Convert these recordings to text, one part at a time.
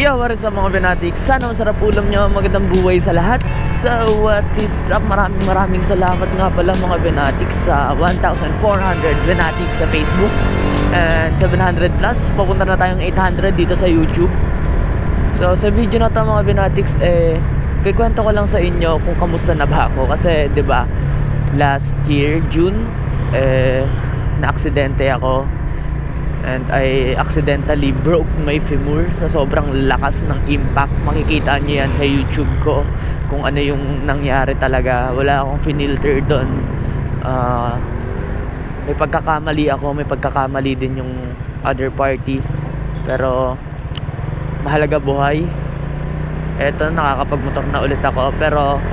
Yo, what is up mga Venatics? Sana masarap ulam nyo, magandang buhay sa lahat. So what is up? Maraming salamat nga pala mga Venatics sa 1,400 Venatics sa Facebook and 700 plus. Papunta na tayong 800 dito sa YouTube. So sa video na ito mga Venatics, kikwento ko lang sa inyo kung kamusta na ba ako. Kasi 'di ba last year June na-aksidente ako and I accidentally broke my femur sa sobrang lakas ng impact. Makikita nyo yan sa YouTube ko kung ano yung nangyari talaga. Wala akong finilter doon. May pagkakamali ako, may pagkakamali din yung other party, pero mahalaga buhay. Eto, nakakapagmotor na ulit ako. Pero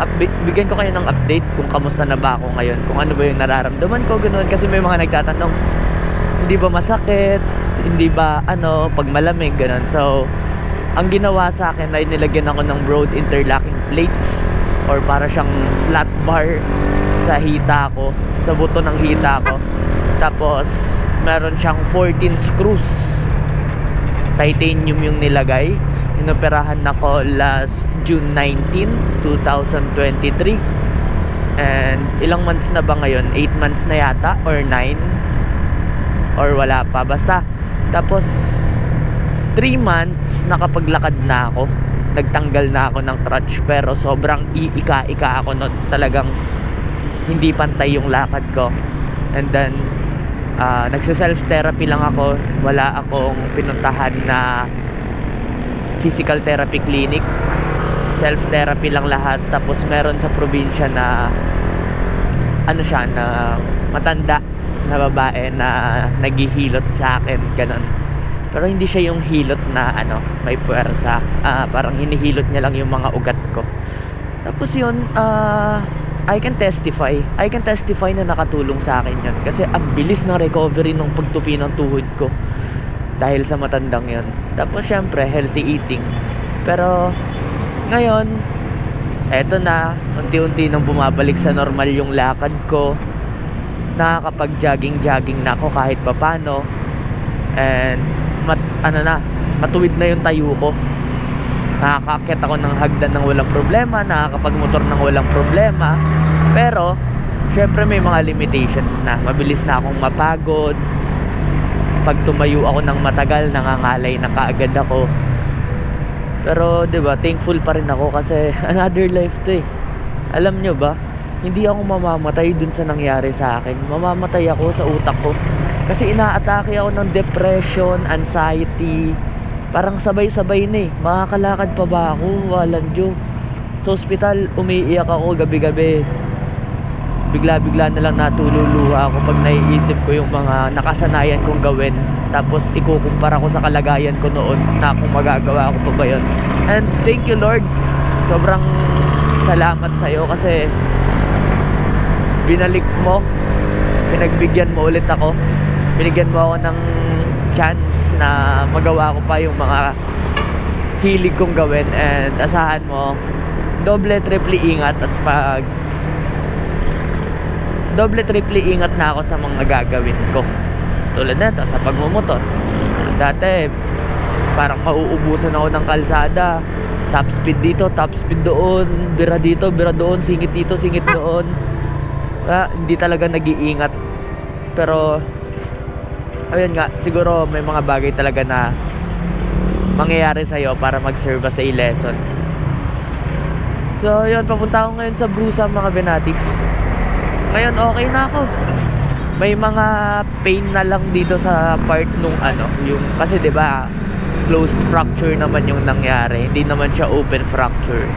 bigyan ko kayo ng update kung kamusta na ba ako ngayon, kung ano ba yung nararamdaman ko, ganoon. Kasi may mga nagtatanong, hindi ba masakit, hindi ba pag malamig, ganun. So ang ginawa sa akin ay nilagyan ako ng road interlocking plates, or para siyang flat bar sa hita ko, sa buto ng hita ko. Tapos meron siyang 14 screws, titanium yung nilagay. Inoperahan ako last June 19, 2023. And ilang months na ba ngayon? 8 months na yata, or 9, or wala pa, basta. Tapos 3 months nakapaglakad na ako, nagtanggal na ako ng crutch, pero sobrang iika-ika ako noon. Talagang hindi pantay yung lakad ko. And then nagsa-self therapy lang ako. Wala akong pinuntahan na physical therapy clinic, self therapy lang lahat. Tapos meron sa probinsya na na matanda na babae na naghihilot sa akin, ganun. Pero hindi siya yung hilot na may puwersa. Parang hinihilot niya lang yung mga ugat ko. Tapos yun, I can testify na nakatulong sa akin yun. Kasi ang bilis ng recovery ng pagtupi ng tuhod ko dahil sa matandang yun. Tapos syempre, healthy eating. Pero ngayon, eto na, unti-unti nang bumabalik sa normal yung lakad ko. Nakakapag-jogging na ako kahit papano. And matuwid na yung tayo ko. Nakakakit ako ng hagdan ng walang problema, nakakapagmotor ng walang problema. Pero syempre may mga limitations na. Mabilis na akong mapagod. Pag tumayo ako ng matagal, nangangalay na kaagad ako. Pero 'di ba, thankful pa rin ako kasi another life to eh. Alam nyo ba, hindi ako mamamatay dun sa nangyari sa akin. Mamamatay ako sa utak ko. Kasi inaatake ako ng depression, anxiety. Parang sabay-sabay na eh. Makakalakad pa ba ako? Walang Diyo. Sa ospital, umiiyak ako gabi-gabi. Bigla-bigla na lang natululuha ako pag naiisip ko yung mga nakasanayan kong gawin. Tapos ikukumpara ko sa kalagayan ko noon na kung magagawa ko pa ba yun. And thank you Lord. Sobrang salamat sa'yo kasi binalik mo, pinagbigyan mo ulit ako, binigyan mo ako ng chance na magawa ko pa yung mga hilig kong gawin. And asahan mo, triple ingat na ako sa mga gagawin ko. Tulad nito sa pagmumotor, dati parang mauubusan ako ng kalsada, top speed dito, top speed doon, bira dito, bira doon, singit dito, singit doon. Hindi talaga nag-iingat. Pero ayun nga, siguro may mga bagay talaga na mangyayari sa'yo para mag-serve as a lesson. So yun, papunta ako ngayon sa Brusa mga Venatics. Ngayon okay na ako. May mga pain na lang dito sa part nung yung, kasi 'di ba closed fracture naman yung nangyari, hindi naman siya open fracture.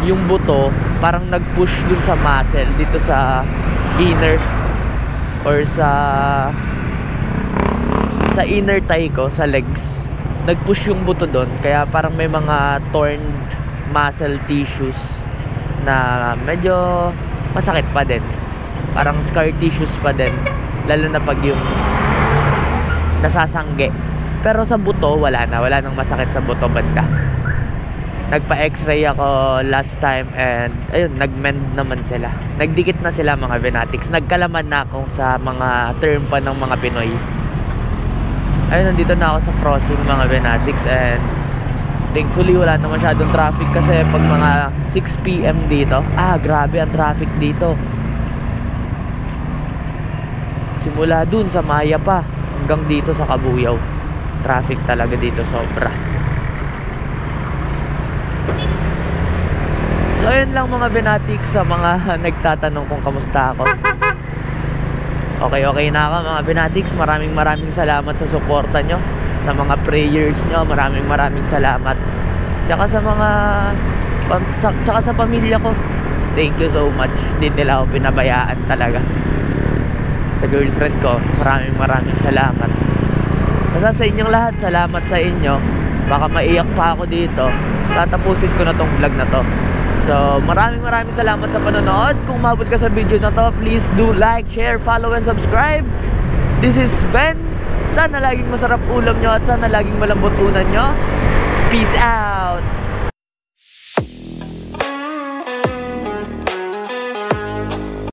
Yung buto parang nag-push dun sa muscle dito sa inner, or sa inner thigh ko, sa legs. Nag-push yung buto doon, kaya parang may mga torn muscle tissues na medyo masakit pa din. Parang scar tissues pa din, lalo na pag yung nasasangge. Pero sa buto wala nang masakit sa buto banda. Nagpa-x-ray ako last time and ayun, nag-mend naman sila. Nagdikit na sila mga Venatics. Nagkalaman na akong sa mga term pa ng mga Pinoy. Ayun, nandito na ako sa crossing mga Venatics, and thankfully wala na masyadong traffic kasi pag mga 6 PM dito, grabe ang traffic dito. Simula dun sa Maya pa hanggang dito sa Kabuyaw, traffic talaga dito, sobra. So ayun lang mga Venatics, sa mga nagtatanong kung kamusta ako. Okay na ako mga Venatics. Maraming salamat sa suporta nyo, sa mga prayers nyo. Maraming salamat. Tsaka sa mga tsaka sa pamilya ko, thank you so much. Hindi nila ako pinabayaan talaga. Sa girlfriend ko, maraming salamat. Basta sa inyong lahat, salamat sa inyo. Baka maiyak pa ako dito. Tatapusin ko na tong vlog na to. So, maraming salamat sa panonood. Kung umabot ka sa video na to, please do like, share, follow, and subscribe. This is Ben. Sana laging masarap ulam nyo at sana laging malambot unan nyo. Peace out!